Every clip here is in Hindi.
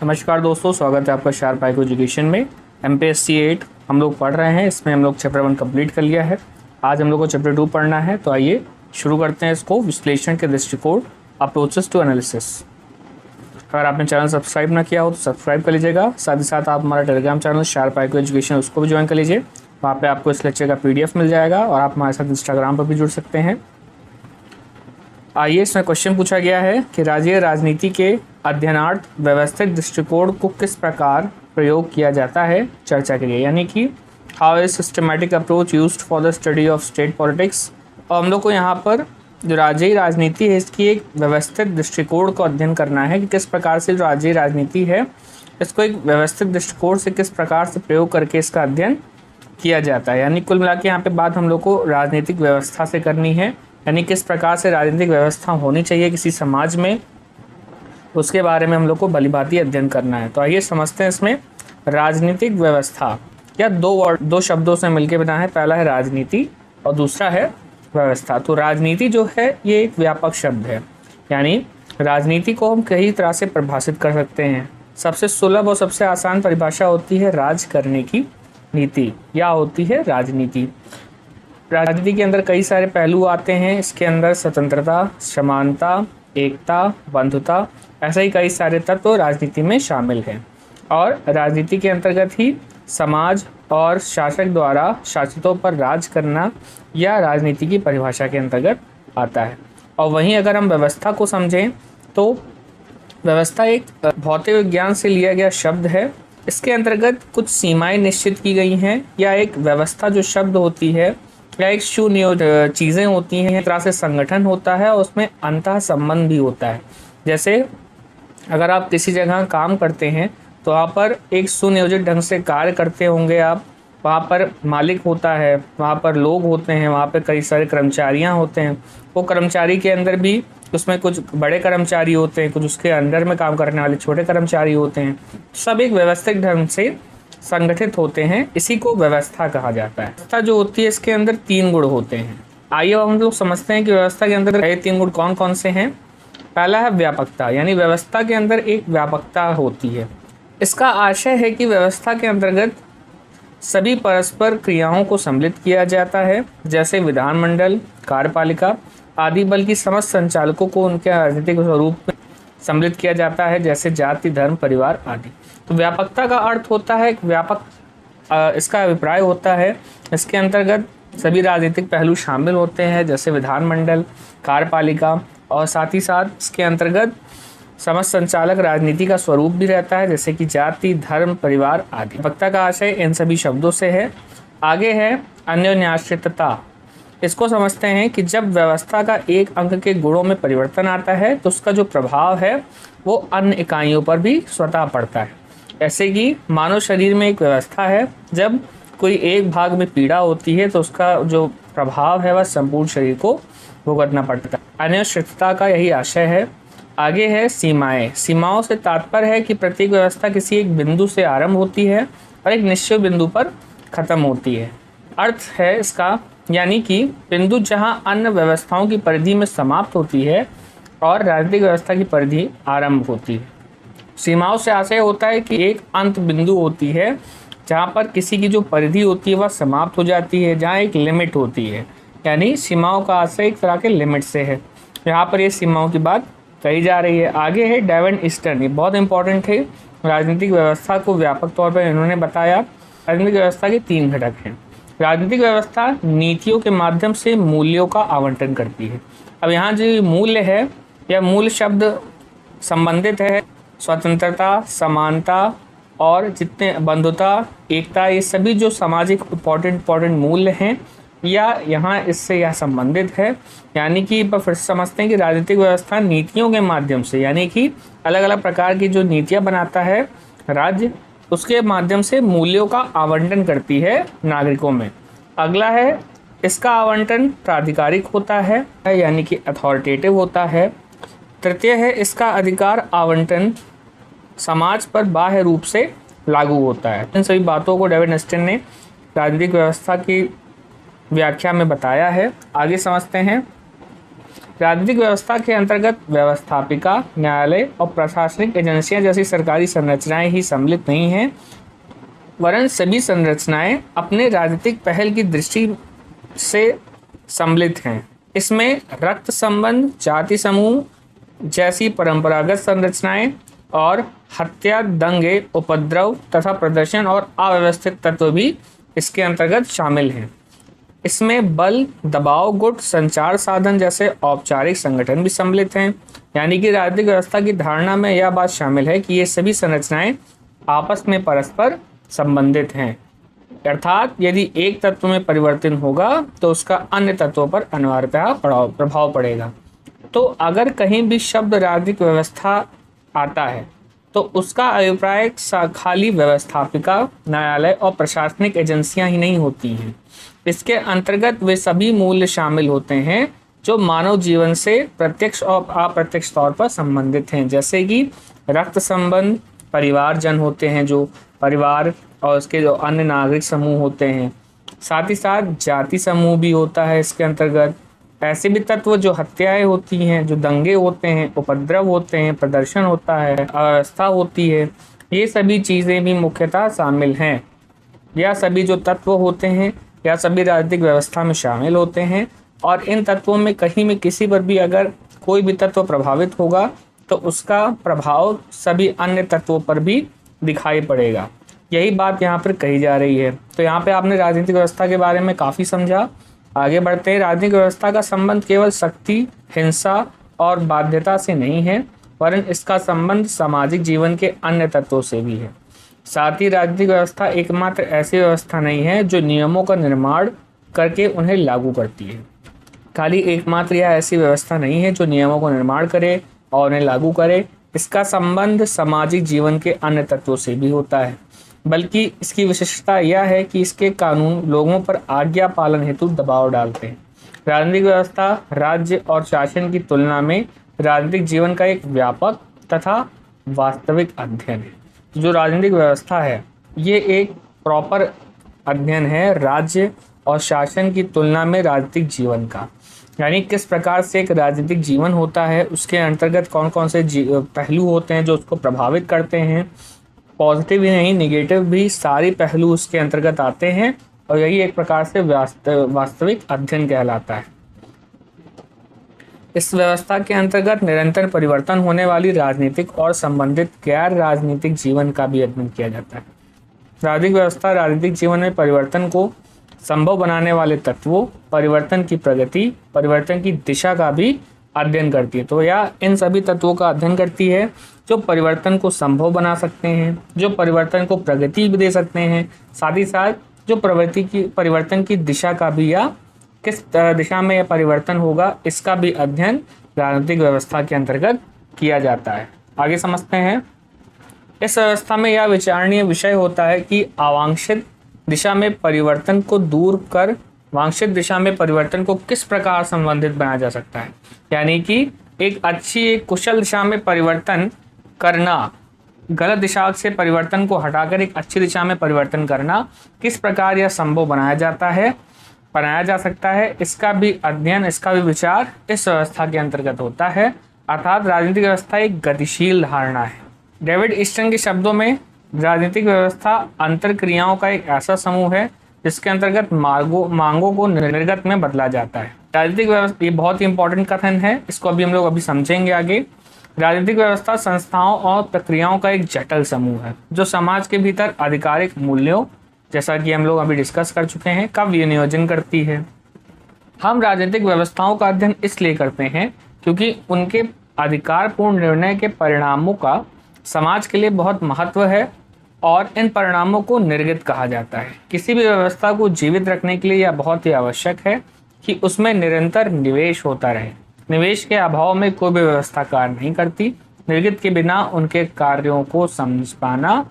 नमस्कार दोस्तों, स्वागत है आपका शार्प आईक्यू एजुकेशन में। MPSC 8 हम लोग पढ़ रहे हैं। इसमें हम लोग चैप्टर 1 कंप्लीट कर लिया है। आज हम लोग को चैप्टर 2 पढ़ना है, तो आइए शुरू करते हैं इसको। विश्लेषण के दृष्टिकोण, अप्रोचेस टू एनालिसिस। अगर आपने चैनल सब्सक्राइब ना किया हो तो सब्सक्राइब कर लीजिएगा। साथ ही साथ आप हमारा Telegram channel sharp IQ education उसको भी ज्वाइन कर लीजिए। वहाँ पे आपको इस लेक्चर का PDF मिल जाएगा और आप हमारे साथ इंस्टाग्राम पर भी जुड़ सकते हैं। आइए, इसमें क्वेश्चन पूछा गया है कि राज्य राजनीति के अध्ययनार्थ व्यवस्थित दृष्टिकोण को किस प्रकार प्रयोग किया जाता है चर्चा के लिए, यानी कि how is systematic approach used for the study of state politics. और हम लोग को यहाँ पर जो राज्य राजनीति है इसकी एक व्यवस्थित दृष्टिकोण को अध्ययन करना है कि किस प्रकार से जो राज्य राजनीति है इसको एक व्यवस्थित दृष्टिकोण से किस प्रकार से प्रयोग करके इसका अध्ययन किया जाता है। यानी कुल मिला के यहाँ पे बात हम लोग को राजनीतिक व्यवस्था से करनी है, यानी किस प्रकार से राजनीतिक व्यवस्था होनी चाहिए किसी समाज में, उसके बारे में हम लोग को भलीभांति अध्ययन करना है। तो आइए समझते हैं इसमें राजनीतिक व्यवस्था या दो शब्दों से मिलकर बना है। पहला है राजनीति और दूसरा है व्यवस्था। तो राजनीति जो है ये एक व्यापक शब्द है, यानी राजनीति को हम कई तरह से परिभाषित कर सकते हैं। सबसे सुलभ और सबसे आसान परिभाषा होती है राज करने की नीति या होती है राजनीति। राजनीति के अंदर कई सारे पहलू आते हैं। इसके अंदर स्वतंत्रता, समानता, एकता, बंधुता, ऐसे ही कई सारे तत्व राजनीति में शामिल हैं। और राजनीति के अंतर्गत ही समाज और शासक द्वारा शासितों पर राज करना या राजनीति की परिभाषा के अंतर्गत आता है। और वहीं अगर हम व्यवस्था को समझें तो व्यवस्था एक भौतिक विज्ञान से लिया गया शब्द है। इसके अंतर्गत कुछ सीमाएं निश्चित की गई हैं, या एक व्यवस्था जो शब्द होती है या एक सुनियोजित चीज़ें होती हैं, एक तरह से संगठन होता है और उसमें अंतः संबंध भी होता है। जैसे अगर आप किसी जगह काम करते हैं तो वहाँ पर एक सुनियोजित ढंग से कार्य करते होंगे आप। वहाँ पर मालिक होता है, वहाँ पर लोग होते हैं, वहाँ पर कई सारे कर्मचारियाँ होते हैं। वो कर्मचारी के अंदर भी उसमें कुछ बड़े कर्मचारी होते हैं, कुछ उसके अंडर में काम करने वाले छोटे कर्मचारी होते हैं। सब एक व्यवस्थित ढंग से संगठित होते हैं, इसी को व्यवस्था कहा जाता है। व्यवस्था जो होती है इसके अंदर 3 गुण होते हैं। आइए हम लोग समझते हैं कि व्यवस्था के अंदर ये 3 गुण कौन कौन से हैं। पहला है व्यापकता, यानी व्यवस्था के अंदर एक व्यापकता होती है। इसका आशय है कि व्यवस्था के अंतर्गत सभी परस्पर क्रियाओं को सम्मिलित किया जाता है, जैसे विधानमंडल, कार्यपालिका आदि, बल्कि समस्त संचालकों को उनके राजनीतिक स्वरूप में सम्मिलित किया जाता है, जैसे जाति, धर्म, परिवार आदि। तो व्यापकता का अर्थ होता है व्यापक, इसका अभिप्राय होता है इसके अंतर्गत सभी राजनीतिक पहलू शामिल होते हैं, जैसे विधानमंडल, कार्यपालिका, और साथ ही साथ इसके अंतर्गत समस्त संचालक राजनीति का स्वरूप भी रहता है, जैसे कि जाति, धर्म, परिवार आदि। व्यापकता का आशय इन सभी शब्दों से है। आगे है अन्योन्याश्रितता। इसको समझते हैं कि जब व्यवस्था का एक अंग के गुणों में परिवर्तन आता है तो उसका जो प्रभाव है वो अन्य इकाइयों पर भी स्वतः पड़ता है। ऐसे कि मानव शरीर में एक व्यवस्था है, जब कोई एक भाग में पीड़ा होती है तो उसका जो प्रभाव है वह संपूर्ण शरीर को भुगतना पड़ता है। अन्योन्याश्रितता का यही आशय है। आगे है सीमाएं। सीमाओं से तात्पर्य है कि प्रत्येक व्यवस्था किसी एक बिंदु से आरंभ होती है और एक निश्चित बिंदु पर खत्म होती है। अर्थ है इसका, यानी कि बिंदु जहां अन्य व्यवस्थाओं की परिधि में समाप्त होती है और राजनीतिक व्यवस्था की परिधि आरंभ होती है। सीमाओं से आशय होता है कि एक अंत बिंदु होती है जहां पर किसी की जो परिधि होती है वह समाप्त हो जाती है, जहां एक लिमिट होती है, यानी सीमाओं का आशय एक तरह के लिमिट से है। यहाँ पर ये सीमाओं की बात कही जा रही है। आगे है डेवन ईस्टर्न, ये बहुत इंपॉर्टेंट है। राजनीतिक व्यवस्था को व्यापक तौर पर इन्होंने बताया। राजनीतिक व्यवस्था के 3 घटक हैं। राजनीतिक व्यवस्था नीतियों के माध्यम से मूल्यों का आवंटन करती है। अब यहाँ जो मूल्य है, यह मूल शब्द संबंधित है स्वतंत्रता, समानता और जितने बंधुता, एकता, ये सभी जो सामाजिक इम्पोर्टेंट मूल्य हैं या यहाँ इससे यह संबंधित है। यानी कि फिर समझते हैं कि राजनीतिक व्यवस्था नीतियों के माध्यम से, यानी कि अलग अलग प्रकार की जो नीतियाँ बनाता है राज्य, उसके माध्यम से मूल्यों का आवंटन करती है नागरिकों में। अगला है इसका आवंटन प्राधिकारिक होता है, यानी कि अथॉरिटेटिव होता है। तृतीय है इसका अधिकार आवंटन समाज पर बाह्य रूप से लागू होता है। इन सभी बातों को डेविड ईस्टर्न ने राजनीतिक व्यवस्था की व्याख्या में बताया है। आगे समझते हैं राजनीतिक व्यवस्था के अंतर्गत व्यवस्थापिका, न्यायालय और प्रशासनिक एजेंसियां जैसी सरकारी संरचनाएं ही सम्मिलित नहीं हैं, वरन सभी संरचनाएं अपने राजनीतिक पहल की दृष्टि से सम्मिलित हैं। इसमें रक्त संबंध, जाति समूह जैसी परंपरागत संरचनाएं और हत्या, दंगे, उपद्रव तथा प्रदर्शन और अव्यवस्थित तत्व भी इसके अंतर्गत शामिल हैं। इसमें बल, दबाव गुट, संचार साधन जैसे औपचारिक संगठन भी सम्मिलित हैं। यानी कि राजनीतिक व्यवस्था की धारणा में यह बात शामिल है कि ये सभी संरचनाएं आपस में परस्पर संबंधित हैं, अर्थात यदि एक तत्व में परिवर्तन होगा तो उसका अन्य तत्वों पर अनिवार्यतः प्रभाव पड़ेगा। तो अगर कहीं भी शब्द राजनीतिक व्यवस्था आता है तो उसका अभिप्राय खाली व्यवस्थापिका, न्यायालय और प्रशासनिक एजेंसियां ही नहीं होती हैं। इसके अंतर्गत वे सभी मूल्य शामिल होते हैं जो मानव जीवन से प्रत्यक्ष और अप्रत्यक्ष तौर पर संबंधित हैं, जैसे कि रक्त संबंध, परिवारजन होते हैं जो परिवार और उसके जो अन्य नागरिक समूह होते हैं, साथ ही साथ जाति समूह भी होता है इसके अंतर्गत। ऐसे भी तत्व जो हत्याएं होती हैं, जो दंगे होते हैं, उपद्रव होते हैं, प्रदर्शन होता है, अव्यवस्था होती है, ये सभी चीज़ें भी मुख्यतः शामिल हैं। यह सभी जो तत्व होते हैं या सभी राजनीतिक व्यवस्था में शामिल होते हैं और इन तत्वों में कहीं में किसी पर भी अगर कोई भी तत्व प्रभावित होगा तो उसका प्रभाव सभी अन्य तत्वों पर भी दिखाई पड़ेगा। यही बात यहाँ पर कही जा रही है। तो यहाँ पे आपने राजनीतिक व्यवस्था के बारे में काफ़ी समझा। आगे बढ़ते हैं। राजनीतिक व्यवस्था का संबंध केवल शक्ति, हिंसा और बाध्यता से नहीं है, वरन इसका संबंध सामाजिक जीवन के अन्य तत्वों से भी है। साथ ही राजनीतिक व्यवस्था एकमात्र ऐसी व्यवस्था नहीं है जो नियमों का निर्माण करके उन्हें लागू करती है। खाली एकमात्र यह ऐसी व्यवस्था नहीं है जो नियमों को निर्माण करे और उन्हें लागू करे। इसका संबंध सामाजिक जीवन के अन्य तत्वों से भी होता है, बल्कि इसकी विशेषता यह है कि इसके कानून लोगों पर आज्ञा पालन हेतु दबाव डालते हैं। राजनीतिक व्यवस्था राज्य और शासन की तुलना में राजनीतिक जीवन का एक व्यापक तथा वास्तविक अध्ययन है। जो राजनीतिक व्यवस्था है ये एक प्रॉपर अध्ययन है राज्य और शासन की तुलना में राजनीतिक जीवन का, यानी किस प्रकार से एक राजनीतिक जीवन होता है, उसके अंतर्गत कौन कौन से पहलू होते हैं जो उसको प्रभावित करते हैं, पॉजिटिव ही नहीं निगेटिव भी सारी पहलू उसके अंतर्गत आते हैं, और यही एक प्रकार से वास्तविक अध्ययन कहलाता है। इस व्यवस्था के अंतर्गत निरंतर परिवर्तन होने वाली राजनीतिक और संबंधित गैर राजनीतिक जीवन का भी अध्ययन किया जाता है। राजनीतिक व्यवस्था राजनीतिक जीवन में परिवर्तन को संभव बनाने वाले तत्वों, परिवर्तन की प्रगति, परिवर्तन की दिशा का भी अध्ययन करती है। तो यह इन सभी तत्वों का अध्ययन करती है जो परिवर्तन को संभव बना सकते हैं, जो परिवर्तन को प्रगति भी दे सकते हैं, साथ ही साथ जो परिवर्तन की दिशा का भी, या किस दिशा में यह परिवर्तन होगा, इसका भी अध्ययन राजनीतिक व्यवस्था के अंतर्गत किया जाता है। आगे समझते हैं। इस व्यवस्था में यह विचारणीय विषय होता है कि अवांछित दिशा में परिवर्तन को दूर कर वांछित दिशा में परिवर्तन को किस प्रकार संबंधित बनाया जा सकता है। यानी कि एक अच्छी, एक कुशल दिशा में परिवर्तन करना, गलत दिशा से परिवर्तन को हटाकर एक अच्छी दिशा में परिवर्तन करना किस प्रकार यह संभव बनाया जा सकता है, इसका भी अध्ययन, इसका भी विचार इस व्यवस्था के अंतर्गत होता है। अर्थात राजनीतिक व्यवस्था एक गतिशील धारणा है। डेविड ईस्टन के शब्दों में राजनीतिक व्यवस्था अंतरक्रियाओं का एक ऐसा समूह है जिसके अंतर्गत मांगों को निर्गत में बदला जाता है। राजनीतिक व्यवस्था, ये बहुत ही इंपॉर्टेंट कथन है, इसको हम लोग समझेंगे आगे। राजनीतिक व्यवस्था संस्थाओं और प्रक्रियाओं का एक जटिल समूह है जो समाज के भीतर आधिकारिक मूल्यों, जैसा कि हम लोग अभी डिस्कस कर चुके हैं, का विनियोजन करती है। हम राजनीतिक व्यवस्थाओं का अध्ययन इसलिए करते हैं क्योंकि उनके अधिकारपूर्ण निर्णय के परिणामों का समाज के लिए बहुत महत्व है और इन परिणामों को निर्गत कहा जाता है। किसी भी व्यवस्था को जीवित रखने के लिए यह बहुत ही आवश्यक है कि उसमें निरंतर निवेश होता रहे। निवेश के अभाव में कोई भी व्यवस्था कार्य नहीं करती। निर्गत के बिना उनके कार्यों को समझ पाना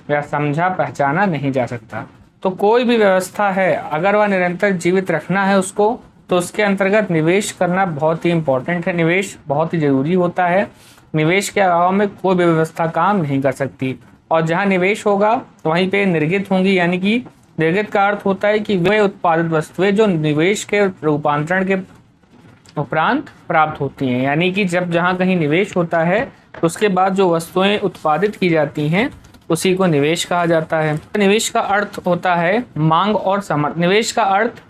या समझा पहचाना नहीं जा सकता। तो कोई भी व्यवस्था है, अगर वह निरंतर जीवित रखना है उसको, तो उसके अंतर्गत निवेश करना बहुत ही इम्पोर्टेंट है। निवेश बहुत ही जरूरी होता है। निवेश के अभाव में कोई भी व्यवस्था काम नहीं कर सकती। और जहाँ निवेश होगा वहीं पे निर्गत होंगी, यानी कि निर्गत का अर्थ होता है कि वे उत्पादित वस्तुएं जो निवेश के रूपांतरण के उपरांत प्राप्त होती हैं। यानी कि जब जहाँ कहीं निवेश होता है तो उसके बाद जो वस्तुएं उत्पादित की जाती हैं उसी को निवेश कहा जाता है। निवेश का अर्थ होता है मांग और निवेश का अर्थ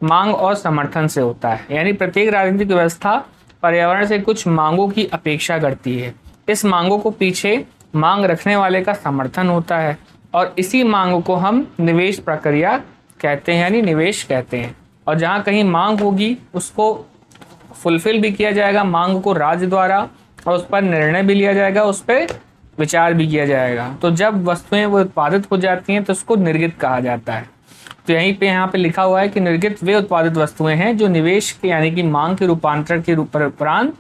मांग और समर्थन से होता है। यानी प्रत्येक राजनीतिक व्यवस्था पर्यावरण से कुछ मांगों की अपेक्षा करती है। इस मांगों को पीछे मांग रखने वाले का समर्थन होता है और इसी मांग को हम निवेश प्रक्रिया कहते हैं, यानी निवेश कहते हैं। और जहाँ कहीं मांग होगी उसको फुलफिल भी किया जाएगा, मांग को राज्य द्वारा, और उस पर निर्णय भी लिया जाएगा, उस पर विचार भी किया जाएगा। तो जब वस्तुएं वो उत्पादित हो जाती हैं तो उसको निर्गित कहा जाता है। तो यहीं पे यहाँ पे लिखा हुआ है कि निर्गित वे उत्पादित वस्तुएं हैं जो निवेश के यानी कि मांग के रूपांतरण के उपरांत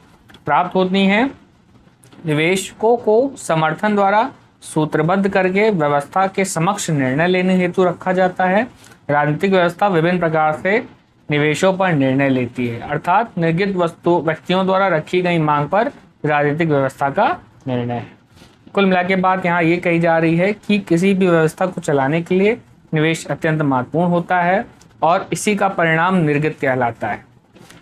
प्राप्त होती हैं। निवेशकों को समर्थन द्वारा सूत्रबद्ध करके व्यवस्था के समक्ष निर्णय लेने हेतु रखा जाता है। राजनीतिक व्यवस्था विभिन्न प्रकार से निवेशों पर निर्णय लेती है, अर्थात निर्गित व्यक्तियों द्वारा रखी गई मांग पर राजनीतिक व्यवस्था का निर्णय है। कुल मिला के बात यहाँ ये कही जा रही है कि किसी भी व्यवस्था को चलाने के लिए निवेश अत्यंत महत्वपूर्ण होता है और इसी का परिणाम निर्गित कहलाता है।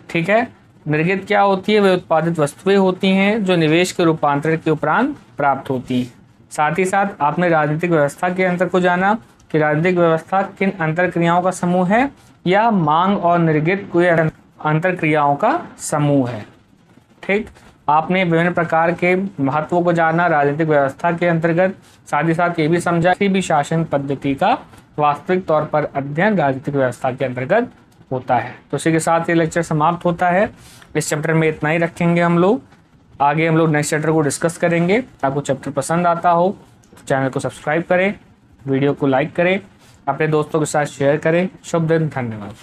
ठीक है, निर्गित क्या होती है? वे उत्पादित वस्तुएं होती हैं जो निवेश के रूपांतरण के उपरांत प्राप्त होती हैं। साथ ही साथ आपने राजनीतिक व्यवस्था के अंतर को जाना कि राजनीतिक व्यवस्था किन अंतर क्रियाओं का समूह है या मांग और निर्गित अंतर क्रियाओं का समूह है। ठीक, आपने विभिन्न प्रकार के महत्वों को जाना राजनीतिक व्यवस्था के अंतर्गत। साथ ही साथ ये भी समझा कि भी शासन पद्धति का वास्तविक तौर पर अध्ययन राजनीतिक व्यवस्था के अंतर्गत होता है। तो इसी के साथ ये लेक्चर समाप्त होता है। इस चैप्टर में इतना ही रखेंगे हम लोग। आगे हम लोग नेक्स्ट चैप्टर को डिस्कस करेंगे। आपको चैप्टर पसंद आता हो तो चैनल को सब्सक्राइब करें, वीडियो को लाइक करें, अपने दोस्तों के साथ शेयर करें। शुभ दिन, धन्यवाद।